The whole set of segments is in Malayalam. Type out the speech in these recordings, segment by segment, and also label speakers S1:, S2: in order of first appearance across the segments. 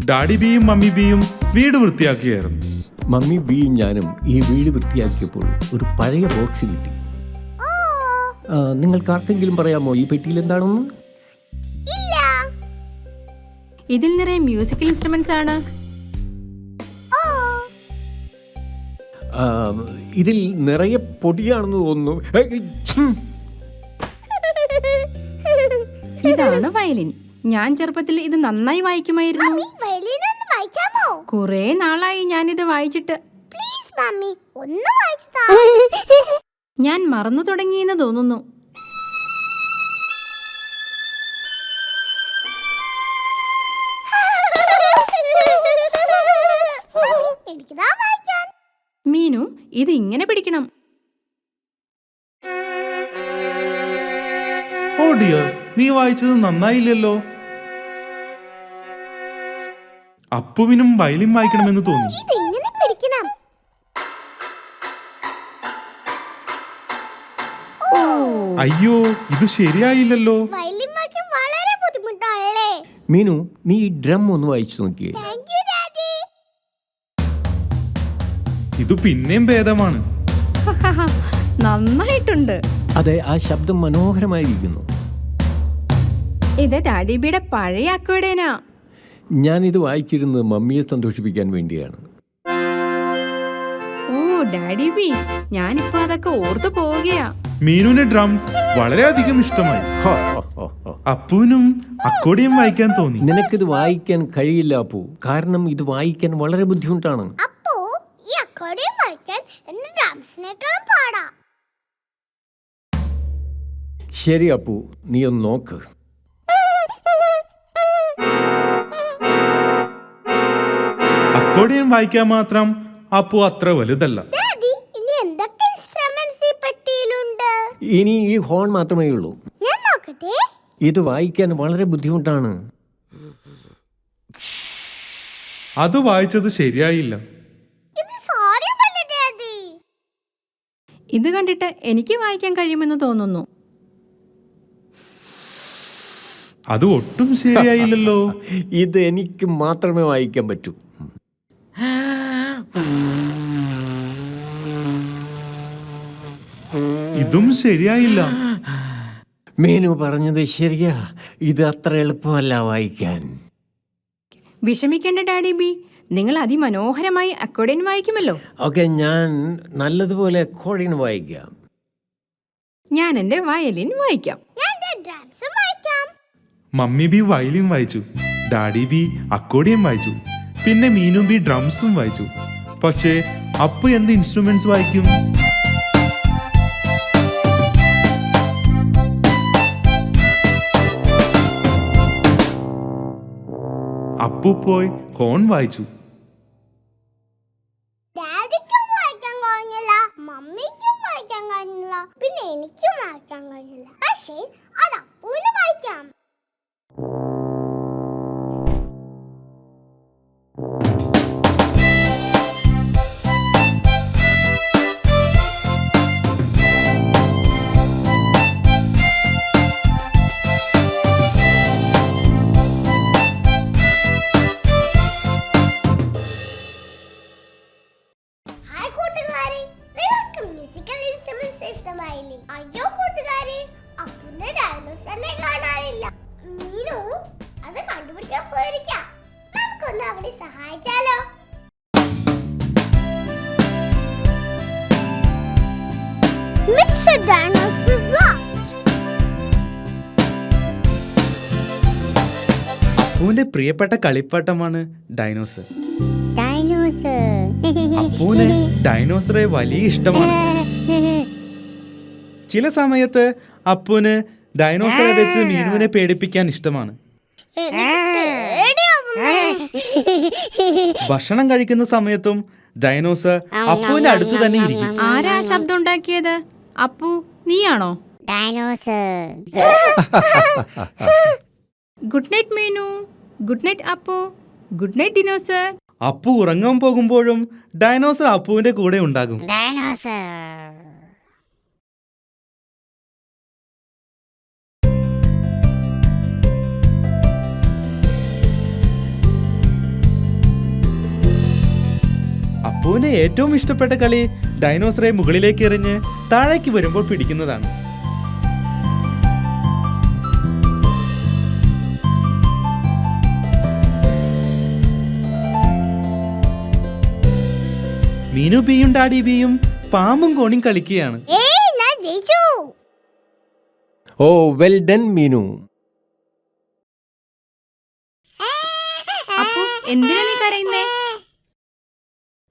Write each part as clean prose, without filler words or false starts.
S1: ഡാഡി ബിയും മമ്മി ബിയും വീട് വൃത്തിയാക്കുകയായിരുന്നു.
S2: മമ്മി ബിയും ഞാനും ഈ വീട് വൃത്തിയാക്കിയപ്പോൾ ഒരു പഴയ ബോക്സ് കിട്ടി. നിങ്ങൾക്ക് ആർക്കെങ്കിലും പറയാമോ ഈ പെട്ടിയിൽ എന്താണെന്ന്?
S3: ഇതിൽ നിറയെ മ്യൂസിക്കൽ ഇൻസ്ട്രുമെന്റ്സ് ആണ്.
S2: ഇതിൽ നിറയെ പൊടിയാണെന്ന് തോന്നുന്നു.
S3: ഇതാണ് വയലിൻ. ഞാൻ ചെറുപ്പത്തിൽ ഇത് നന്നായി വായിക്കുമായിരുന്നു. കുറെ നാളായി ഞാനിത് വായിച്ചിട്ട്. ഞാൻ മറന്നു തുടങ്ങിയെന്ന് തോന്നുന്നു. മീനു, ഇത് ഇങ്ങനെ പിടിക്കണം.
S1: ഓ ഡിയർ, നീ വായിച്ചത് നന്നായില്ലല്ലോ. അപ്പുവിനും വയലിൻ വായിക്കണമെന്ന് തോന്നി. അയ്യോ, ഇത് ശരിയായില്ലല്ലോ.
S2: മീനു, നീ ഈ ഡ്രം ഒന്ന് വായിച്ചു നോക്കിയേ.
S1: ഇത് പിന്നെയും ഭേദമാണ്.
S3: നന്നായിട്ടുണ്ട്.
S2: അതെ, ആ ശബ്ദം മനോഹരമായിരിക്കുന്നു.
S3: ഇത് ഡാഡി ബിയുടെ പഴയ അക്വേഡേനാ.
S2: ഞാനിത് വായിച്ചിരുന്നത് മമ്മിയെ സന്തോഷിപ്പിക്കാൻ വേണ്ടിയാണ്.
S3: ഓ ഡാഡി ബി, ഞാനിപ്പോ അതൊക്കെ ഓർത്തു പോവുകയാ.
S1: മീനുവിന് ഡ്രംസ് വളരെയധികം ഇഷ്ടമായി. അപ്പുവിനും അക്കോർഡിയം വായിക്കാൻ തോന്നി.
S2: നിനക്കിത് വായിക്കാൻ കഴിയില്ല അപ്പു, കാരണം ഇത് വായിക്കാൻ വളരെ ബുദ്ധിമുട്ടാണ്. ശരി അപ്പു, നീ ഒന്ന് നോക്ക്.
S1: അക്കോർഡിയം വായിക്കാൻ മാത്രം അപ്പു അത്ര വലുതല്ല.
S2: ഇനി ഈ ഹോൺ മാത്രമേ ഉള്ളൂ. ഇത് വായിക്കാൻ വളരെ ബുദ്ധിമുട്ടാണ്.
S1: അത് വായിച്ചത് ശരിയായില്ല.
S3: ഇത് കണ്ടിട്ട് എനിക്ക് വായിക്കാൻ കഴിയുമെന്ന് തോന്നുന്നു.
S1: അത് ഒട്ടും ശരിയായില്ലല്ലോ.
S2: ഇത് എനിക്ക് മാത്രമേ വായിക്കാൻ പറ്റൂ.
S1: ഇതും ശരിയായില്ല.
S2: മീനു പറഞ്ഞത് ശരിയാ, ഇത് അത്ര എളുപ്പമല്ല വായിക്കാൻ.
S3: വിഷമിക്കേണ്ട ഡാഡി ബി, നിങ്ങൾ അതിമനോഹരമായി അക്കോർഡിയൻ വായിക്കുമല്ലോ.
S2: ഓക്കെ, ഞാൻ നല്ലതുപോലെ അക്കോർഡിയൻ വായിക്കാം.
S3: ഞാൻ എന്റെ വയലിൻ വായിക്കാം.
S1: മമ്മി ബി വയലിൻ വായിച്ചു, ഡാഡി ബി അക്കോർഡിയം വായിച്ചു, പിന്നെ മീനു ബി ഡ്രംസും വായിച്ചു. പക്ഷേ അപ്പു എന്ത് ഇൻസ്ട്രുമെന്റ്സ് വായിക്കും? അപ്പു പോയി ഹോൺ വായിച്ചു.
S4: പിന്നെ എനിക്കും വായിക്കാൻ കഴിഞ്ഞില്ല. പക്ഷേ അത് അപ്പൂന് വായിക്കാം. അയ്യോ കൂട്ടുകാരെ, അപ്പുന്റെ ഡൈനോസറിനെ കാണാനില്ല. മീനു അത് കണ്ടുപിടിക്കാൻ പോയിരിക്കാം. നമുക്കൊന്ന് അവിടെ സഹായിച്ചാലോ? Mr. Dinosaur is lost.
S5: അപ്പുവിന്റെ പ്രിയപ്പെട്ട കളിപ്പാട്ടമാണ് ഡൈനോസർ. അപ്പുവിന് ഡൈനോസറെ വലിയ ഇഷ്ടമാണ്. ചില സമയത്ത് അപ്പുവിന് ഡൈനോസറെ വെച്ച് മീനുവിനെ പേടിപ്പിക്കാൻ ഇഷ്ടമാണ്. ഭക്ഷണം കഴിക്കുന്ന സമയത്തും ഡൈനോസർ അപ്പുവിന്റെ അടുത്ത് തന്നെ ഇരിക്കും.
S3: ആരാ ശബ്ദം ഉണ്ടാക്കിയത്? അപ്പു, നീയാണോ? Good night Meenu. Good night Appu. Good night dinosaur.
S5: Appu ഉറങ്ങാൻ പോകുമ്പോഴും ഡൈനോസർ അപ്പുവിന്റെ കൂടെ ഉണ്ടാകും. അപ്പുവിന് ഏറ്റവും ഇഷ്ടപ്പെട്ട കളി ഡൈനോസറെ മുകളിലേക്ക് എറിഞ്ഞ് താഴേക്ക് വരുമ്പോൾ പിടിക്കുന്നതാണ്. മീനു ബിയും ഡാഡി ബിയും പാമ്പും കോണിയും കളിക്കുകയാണ്.
S4: ഞാൻ ജയിച്ചു.
S2: ഓ വെൽ ഡൺ മീനു.
S3: അപ്പു എന്തിനാ നീ കരയുന്നേ?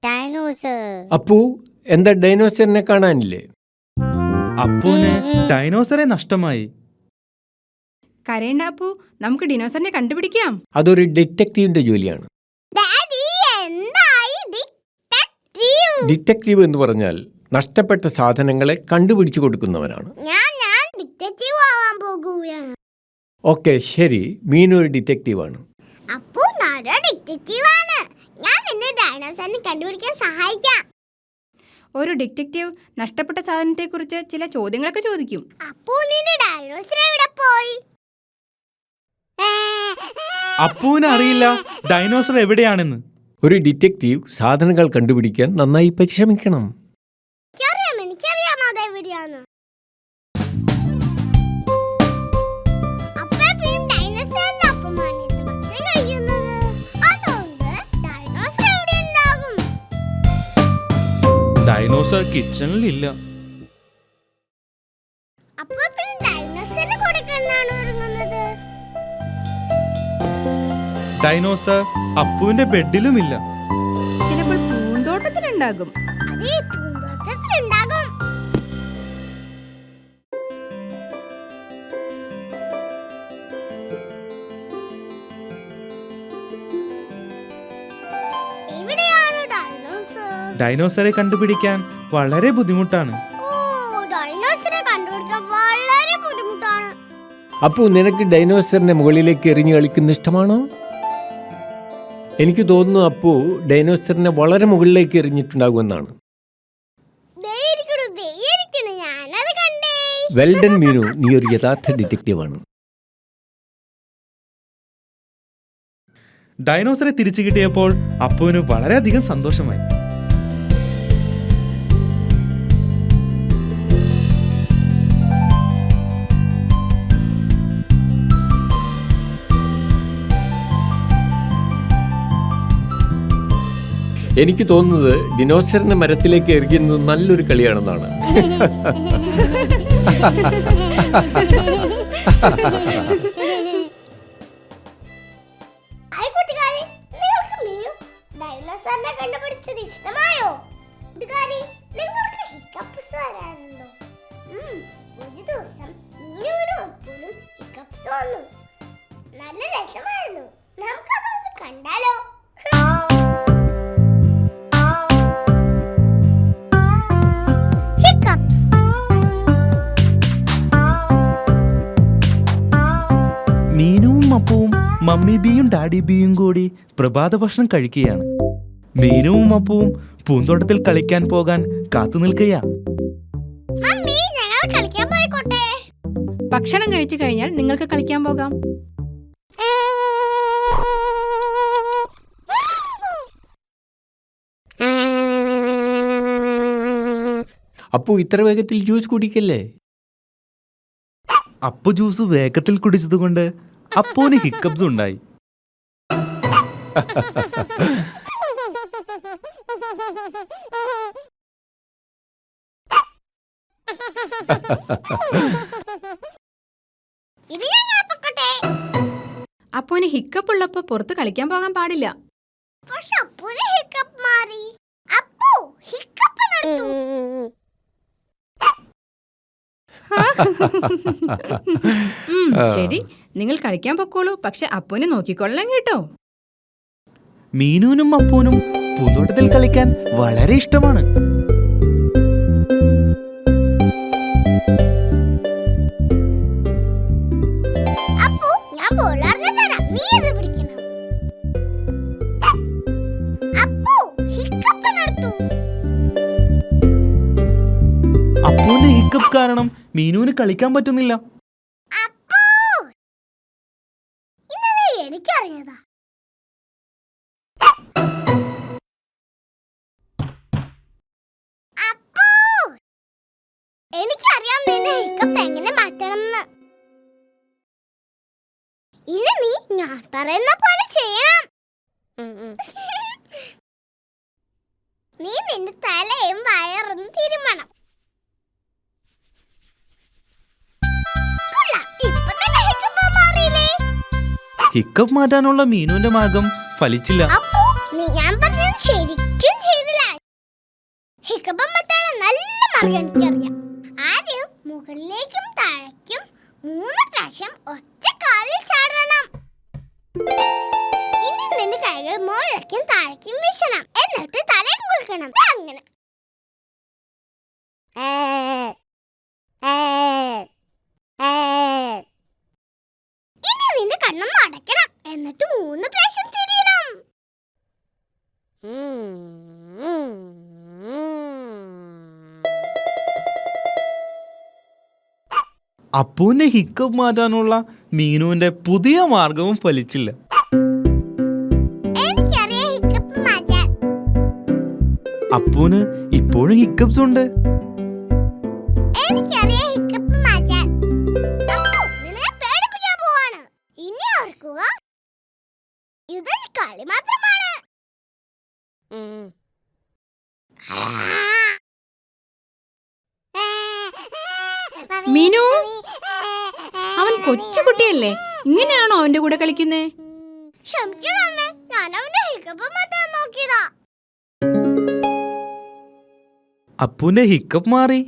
S4: ഡൈനോസർ.
S2: അപ്പു എന്താ ഡൈനോസറിനെ കാണാനില്ലേ?
S5: അപ്പുവിന് ഡൈനോസറെ നഷ്ടമായി.
S3: കരയണ്ട അപ്പു, നമുക്ക് ഡിനോസറിനെ കണ്ടുപിടിക്കാം.
S2: അതൊരു ഡിറ്റക്റ്റീവിന്റെ ജോലിയാണ്.
S4: ഡാഡി എന്തായി ഡിറ്റക്റ്റീവ്?
S2: ഡിറ്റക്റ്റീവ് എന്ന് പറഞ്ഞാൽ നഷ്ടപ്പെട്ട സാധനങ്ങളെ കണ്ടുപിടിച്ചു കൊടുക്കുന്നവനാണ്.
S4: ഞാൻ ഡിറ്റക്റ്റീവ് ആവാൻ പോകുകയാണ്.
S2: ഓക്കെ ശരി, മീനു ഒരു ഡിറ്റക്റ്റീവാണ്.
S4: അപ്പോ നല്ല ഡിറ്റക്റ്റീവ് ആണ്. ഞാൻ നിന്നെ ഡൈനോസറിനെ കണ്ടുപിടിക്കാൻ സഹായിക്കാം.
S3: ഒരു ഡിറ്റക്റ്റീവ് നഷ്ടപ്പെട്ട സാധനത്തെക്കുറിച്ച് ചില ചോദ്യങ്ങളൊക്കെ ചോദിക്കും.
S4: അപ്പോ നിന്റെ ഡൈനോസർ എവിടെ പോയി?
S5: അപ്പുവിന് അറിയില്ല ഡൈനോസർ എവിടെയാണെന്ന്.
S2: ഒരു ഡിറ്റക്റ്റീവ് സാധനങ്ങൾ കണ്ടുപിടിക്കാൻ നന്നായി പരിശ്രമിക്കണം.
S4: എനിക്കറിയാം അതെവിടെയാണ്. അപ്പോഴും ഡൈനോസറിന്റെ ഒപ്പമാണ് ഇന്ന് ഭക്ഷണം കഴിക്കുന്നത്. അതുകൊണ്ട് ഡൈനോസർ എവിടെ ഉണ്ടാകും?
S5: ഡൈനോസർ കിച്ചണിലില്ല.
S4: അപ്പോഴും ഡൈനോസറിന് കൊടുക്കാനാണ് ഒരുങ്ങുന്നത്.
S5: ഡൈനോസർ അപ്പുവിന്റെ ബെഡിലുമില്ല.
S3: ചിലപ്പോൾ പൂന്തോട്ടത്തിലുണ്ടാകും.
S4: അതേ പൂന്തോട്ടത്തിലുണ്ടാകും. എവിടെയാണ് ഡൈനോസർ?
S5: ഡൈനോസറെ കണ്ടുപിടിക്കാൻ വളരെ ബുദ്ധിമുട്ടാണ്.
S4: ഡൈനോസറെ കണ്ടുപിടിക്കാൻ വളരെ ബുദ്ധിമുട്ടാണ്.
S2: അപ്പു നിനക്ക് ഡൈനോസറിനെ മുകളിലേക്ക് എറിഞ്ഞു കളിക്കുന്ന ഇഷ്ടമാണോ? എനിക്ക് തോന്നുന്നു അപ്പു ഡൈനോസറിനെ വളരെ മുകളിലേക്ക് എറിഞ്ഞിട്ടുണ്ടാകുമെന്നാണ്.
S4: ഞാനത് കണ്ടേ.
S2: വെൽ ഡൺ മീനു, നീ ഒരു യഥാർത്ഥ ഡിറ്റക്റ്റീവാണ്.
S5: ഡൈനോസറെ തിരിച്ചു കിട്ടിയപ്പോൾ അപ്പുവിന് വളരെയധികം സന്തോഷമായി.
S2: എനിക്ക് തോന്നുന്നത് ഡിനോസറിനെ മരത്തിലേക്ക് എറിയുന്നത് നല്ലൊരു കളിയാണെന്നാണ്.
S4: ഡൈനോസറിനെ കണ്ടുപിടിച്ചത് ഇഷ്ടമായോ? നിങ്ങൾക്ക് ഹിക്കപ്സ് വരാനുണ്ടോ? ഒരു ദിവസം ഹിക്കപ്സ് വന്നു. നല്ല രസമായിരുന്നു. നമുക്കതൊന്ന് കണ്ടാലോ?
S5: മീനുവും അപ്പുവും മമ്മി ബിയും ഡാഡി ബിയും കൂടി പ്രഭാത ഭക്ഷണം കഴിക്കുകയാണ്. മീനുവും അപ്പുവും പൂന്തോട്ടത്തിൽ കളിക്കാൻ പോകാൻ കാത്തു നിൽക്കുകയാ.
S3: ഭക്ഷണം കഴിച്ചു കഴിഞ്ഞാൽ നിങ്ങൾക്ക് കളിക്കാൻ പോകാം.
S2: അപ്പു ഇത്ര വേഗത്തിൽ ജ്യൂസ് കുടിക്കല്ലേ?
S5: അപ്പു ജ്യൂസ് വേഗത്തിൽ കുടിച്ചതുകൊണ്ട് അപ്പുവിന് ഹിക്കപ്സ് ഉണ്ടായി.
S3: അപ്പുവിന് ഹിക്കപ്പ് ഉള്ളപ്പോ പുറത്ത് കളിക്കാൻ പോകാൻ പാടില്ല. ശരി, നിങ്ങൾ കളിക്കാൻ പൊക്കോളൂ. പക്ഷെ അപ്പുവിനെ നോക്കിക്കൊള്ളാം കേട്ടോ.
S5: മീനുവിനും അപ്പുവിനും പൂന്തോട്ടത്തിൽ കളിക്കാൻ വളരെ ഇഷ്ടമാണ്. അപ്പുവിന്റെ ഹിക്കപ്സ് കാരണം മീനുവിന് കളിക്കാൻ പറ്റുന്നില്ല.
S4: എനിക്കറിയാതാ. ഞാൻ പറയുന്ന പോലെ ചെയ്യണം. നീ നിന്റെ തലയും വയറും തിരുമണം.
S5: ഹിക്കപ്പ് മാറ്റാനുള്ള മീനുവിന്റെ മാർഗം ഫലിച്ചില്ല.
S4: അപ്പോ ഞാൻ പറഞ്ഞത് ശരിക്കും ചെയ്തില്ല. ഹിക്കപ്പം മാറ്റാനുള്ള നല്ല മാർഗം എനിക്കറിയാം. ആദ്യം മുകളിലേക്കും താഴേക്കും 3 പ്രാവശ്യം ഒറ്റ കാലിൽ ചാടണം. ഇനി നിന്റെ കൈകൾ മുകളിലേക്കും താഴേക്കും വീശണം. എന്നിട്ട് തലയും കുളിക്കണം. അങ്ങനെ ഇനി നിന്റെ കണ്ണൊന്ന് അടയ്ക്കണം. എന്നിട്ട് 3 പ്രാവശ്യം തിരിയണം.
S5: അപ്പുവിന്റെ ഹിക്കപ്പ് മാറ്റാനുള്ള മീനുവിന്റെ പുതിയ മാർഗവും ഫലിച്ചില്ല.
S4: എനിക്കറിയാം ഹിക്കപ്പ് മാറ്റാൻ.
S5: അപ്പുവിന് ഇപ്പോഴും ഹിക്കപ്സ് ഉണ്ട്.
S4: എനിക്കറിയാം ഹിക്കപ്പ് മാറ്റാൻ. അപ്പോ നിന്നെ പേടിപ്പിക്കാൻ പോവാണ്. ഇനി ഓർക്കുക, ഇതൊരു കളി മാത്രമാണ്.
S3: മീനു, അവൻ കൊച്ചുകുട്ടിയല്ലേ, ഇങ്ങനെയാണോ അവന്റെ കൂടെ കളിക്കുന്നേ?
S4: ക്ഷമിക്കണം അമ്മേ, ഞാൻ അവന്റെ ഹിക്കപ്പ് മാറ്റാൻ നോക്കിയതാ.
S5: അപ്പുവിന്റെ ഹിക്കപ്പ് മാറി.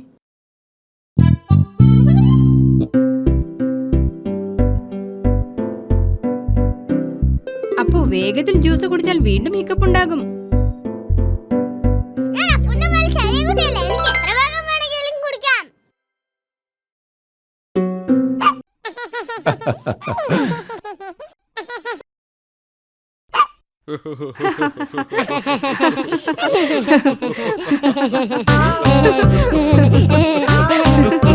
S3: അപ്പോ വേഗത്തിൽ ജ്യൂസ് കുടിച്ചാൽ വീണ്ടും ഹിക്കപ്പ് ഉണ്ടാകും.
S4: ഞാൻ അപ്പുവിന്റെ പോലെ ചെറിയ കുട്ടിയല്ലേ, എനിക്ക് എത്ര ഭാഗം വേണമെങ്കിലും കുടിക്കാം.
S5: Ha ha ha ha ha!